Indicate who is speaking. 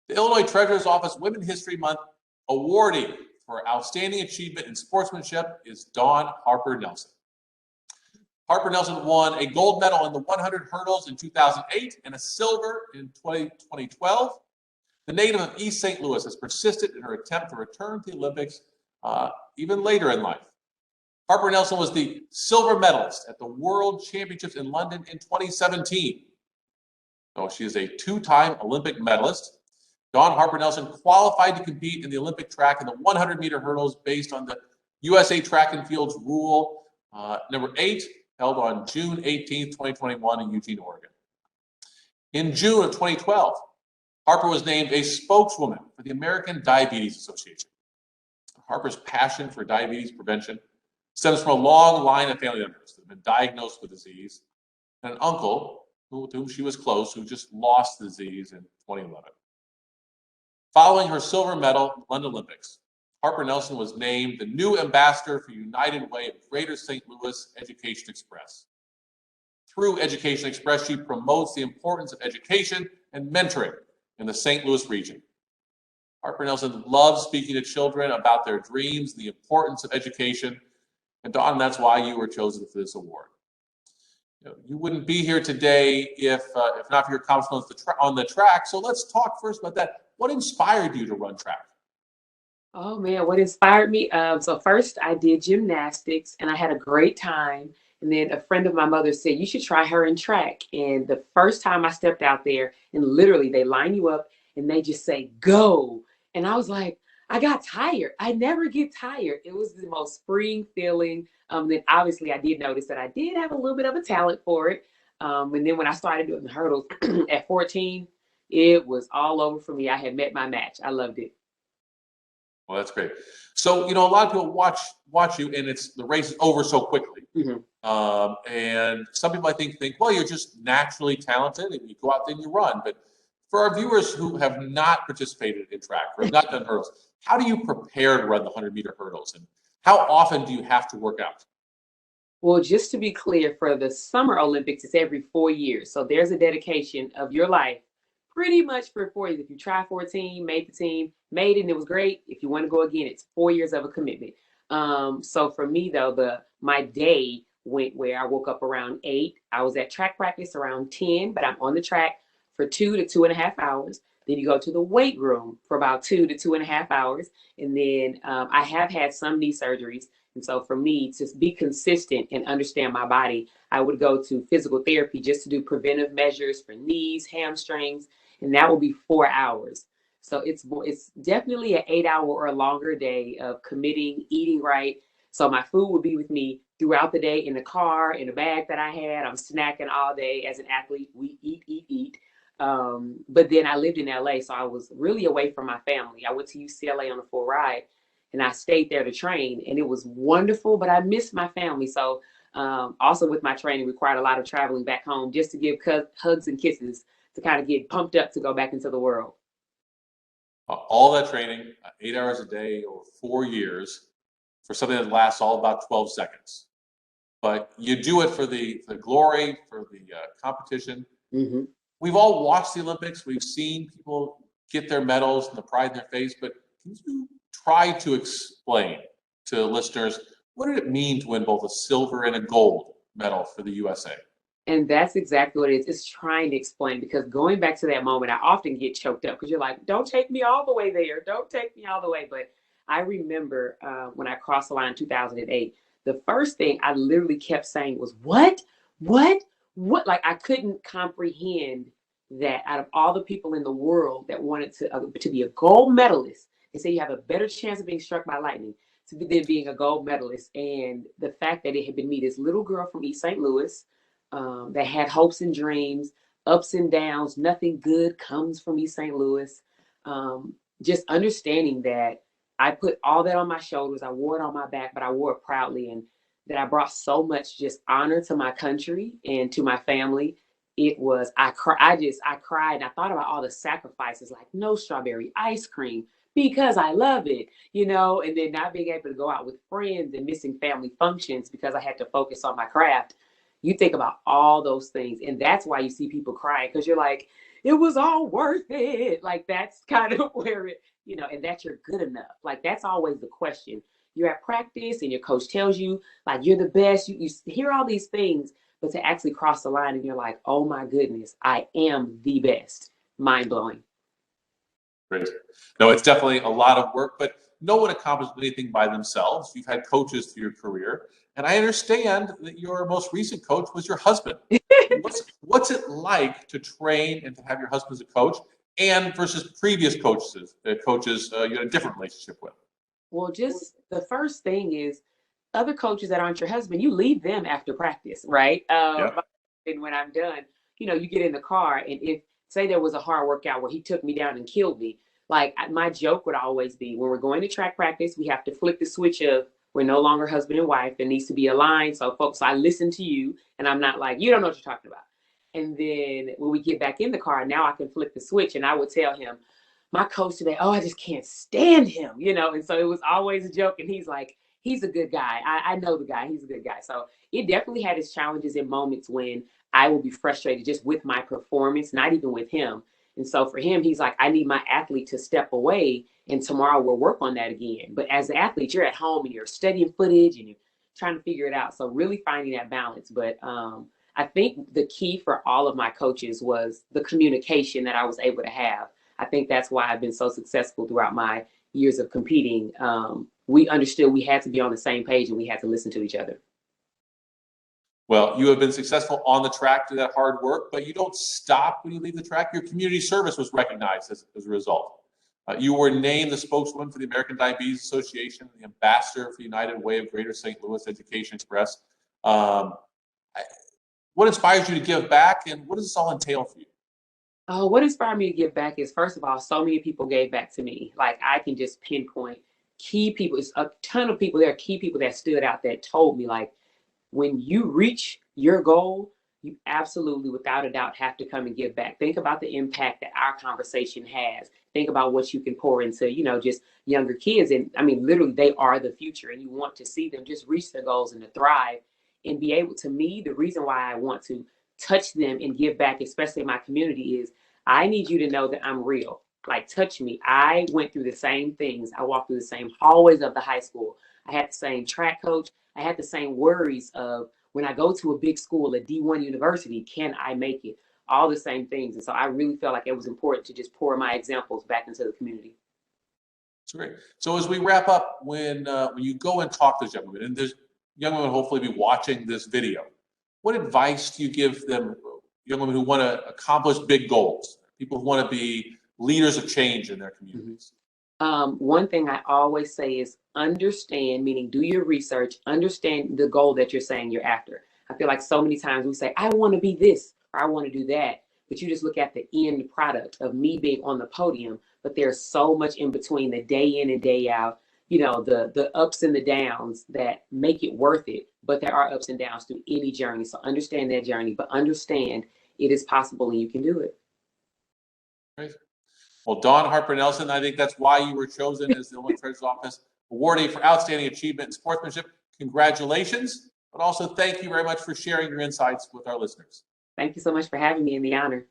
Speaker 1: The Illinois Treasurer's Office Women History Month awardee for outstanding achievement in sportsmanship is Dawn Harper Nelson. Harper Nelson won a gold medal in the 100 hurdles in 2008 and a silver in 2012. The native of East St. Louis has persisted in her attempt to return to the Olympics even later in life. Harper Nelson was the silver medalist at the World Championships in London in 2017. So she is a two-time Olympic medalist. Dawn Harper Nelson qualified to compete in the Olympic track in the 100-meter hurdles based on the USA Track and Field's rule number 8, held on June 18, 2021 in Eugene, Oregon. In June of 2012, Harper was named a spokeswoman for the American Diabetes Association. Harper's passion for diabetes prevention stems from a long line of family members that have been diagnosed with disease, and an uncle with whom she was close who just lost the disease in 2011. Following her silver medal at the London Olympics, Harper Nelson was named the new ambassador for United Way of Greater St. Louis Education Express. Through Education Express, she promotes the importance of education and mentoring in the St. Louis region. Harper Nelson loves speaking to children about their dreams, the importance of education, and Dawn, that's why you were chosen for this award. You wouldn't be here today if not for your accomplishments on the track. So let's talk first about that. What inspired you to run track?
Speaker 2: Oh man, what inspired me? So first I did gymnastics and I had a great time. And then a friend of my mother said, you should try her in track. And the first time I stepped out there and literally they line you up and they just say, go. And I was like, I got tired. I never get tired. It was the most freeing feeling. Then obviously I did notice that I did have a little bit of a talent for it. And then when I started doing the hurdles at 14, it was all over for me. I had met my match. I loved it.
Speaker 1: Well, that's great. So, a lot of people watch you, and the race is over so quickly. And some people, I think, well, you're just naturally talented, and you go out there and you run. But for our viewers who have not participated in track or have not done hurdles, how do you prepare to run the 100-meter hurdles, and how often do you have to work out?
Speaker 2: Well, just to be clear, for the Summer Olympics, it's every 4 years. So there's a dedication of your life pretty much for 4 years. If you try for a team, made the team, made it, and it was great. If you want to go again, it's 4 years of a commitment. So for me, though, my day went where I woke up around 8. I was at track practice around 10, but I'm on the track for 2 to 2.5 hours. Then you go to the weight room for about 2 to 2.5 hours. And then I have had some knee surgeries. And so for me to be consistent and understand my body, I would go to physical therapy just to do preventive measures for knees, hamstrings, and that will be 4 hours. So it's definitely an 8-hour or a longer day of committing, eating right. So my food would be with me throughout the day in the car, in a bag that I had. I'm snacking all day. As an athlete, we eat. But then I lived in LA, so I was really away from my family. I went to UCLA on a full ride and I stayed there to train, and it was wonderful, but I missed my family. So also with my training required a lot of traveling back home just to give hugs and kisses to kind of get pumped up to go back into the world.
Speaker 1: All that training, 8 hours a day over 4 years for something that lasts all about 12 seconds. But you do it for the glory, for the competition.
Speaker 2: Mm-hmm.
Speaker 1: We've all watched the Olympics. We've seen people get their medals and the pride in their face. But can you try to explain to listeners what did it mean to win both a silver and a gold medal for the USA?
Speaker 2: And that's exactly what it is. It's trying to explain, because going back to that moment, I often get choked up because you're like, don't take me all the way there. Don't take me all the way. But I remember when I crossed the line in 2008, the first thing I literally kept saying was, what? Like I couldn't comprehend that out of all the people in the world that wanted to be a gold medalist, they say you have a better chance of being struck by lightning than being a gold medalist. And the fact that it had been me, this little girl from East St. Louis, that had hopes and dreams, ups and downs. Nothing good comes from East St. Louis. Just understanding that I put all that on my shoulders. I wore it on my back, but I wore it proudly, and that I brought so much just honor to my country and to my family. It was, I cried. I thought about all the sacrifices, like no strawberry ice cream because I love it, and then not being able to go out with friends and missing family functions because I had to focus on my craft. You think about all those things, and that's why you see people crying, because you're like, it was all worth it. Like that's kind of where it, and that you're good enough. Like that's always the question. You're at practice and your coach tells you like you're the best. You hear all these things, but to actually cross the line and you're like, oh my goodness, I am the best. Mind blowing.
Speaker 1: Great. No, it's definitely a lot of work, but no one accomplishes anything by themselves. You've had coaches through your career, and I understand that your most recent coach was your husband. What's it like to train and to have your husband as a coach, and versus previous coaches you had a different relationship with?
Speaker 2: Well, just the first thing is other coaches that aren't your husband, you leave them after practice, right?
Speaker 1: Yeah.
Speaker 2: And when I'm done, you get in the car, and if say there was a hard workout where he took me down and killed me, like my joke would always be when we're going to track practice, we have to flick the switch of we're no longer husband and wife. There needs to be a line. So folks, I listen to you, and I'm not like, you don't know what you're talking about. And then when we get back in the car, now I can flick the switch, and I would tell him, my coach today, oh, I just can't stand him, and so it was always a joke. And he's like, he's a good guy. I know the guy. He's a good guy. So it definitely had its challenges and moments when I will be frustrated just with my performance, not even with him. And so for him, he's like, I need my athlete to step away, and tomorrow we'll work on that again. But as an athlete, you're at home and you're studying footage and you're trying to figure it out. So really finding that balance. But I think the key for all of my coaches was the communication that I was able to have. I think that's why I've been so successful throughout my years of competing. We understood we had to be on the same page and we had to listen to each other.
Speaker 1: Well, you have been successful on the track through that hard work, but you don't stop when you leave the track. Your community service was recognized as a result. You were named the spokeswoman for the American Diabetes Association, the ambassador for United Way of Greater St. Louis Education Express. What inspires you to give back, and what does this all entail for you?
Speaker 2: What inspired me to give back is, first of all, so many people gave back to me. Like I can just pinpoint key people. It's a ton of people. There are key people that stood out that told me, like, when you reach your goal, you absolutely, without a doubt, have to come and give back. Think about the impact that our conversation has. Think about what you can pour into, just younger kids. And I mean, literally, they are the future, and you want to see them just reach their goals and to thrive and be able to. Me, the reason why I want to touch them and give back, especially in my community, is I need you to know that I'm real. Like, touch me. I went through the same things. I walked through the same hallways of the high school. I had the same track coach. I had the same worries of when I go to a big school, a D1 university, can I make it? All the same things. And so I really felt like it was important to just pour my examples back into the community.
Speaker 1: That's great. So as we wrap up, when you go and talk to young women, and there's young women hopefully be watching this video, what advice do you give them, young women who want to accomplish big goals, people who want to be leaders of change in their communities?
Speaker 2: One thing I always say is understand, meaning do your research, understand the goal that you're saying you're after. I feel like so many times we say, I want to be this, or I want to do that, but you just look at the end product of me being on the podium, but there's so much in between, the day in and day out, the ups and the downs that make it worth it. But there are ups and downs through any journey. So understand that journey, but understand it is possible and you can do it.
Speaker 1: Great. Well, Dawn Harper Nelson, I think that's why you were chosen as the Illinois Treasurer's Office awardee for outstanding achievement in sportsmanship. Congratulations, but also thank you very much for sharing your insights with our listeners.
Speaker 2: Thank you so much for having me, and the honor.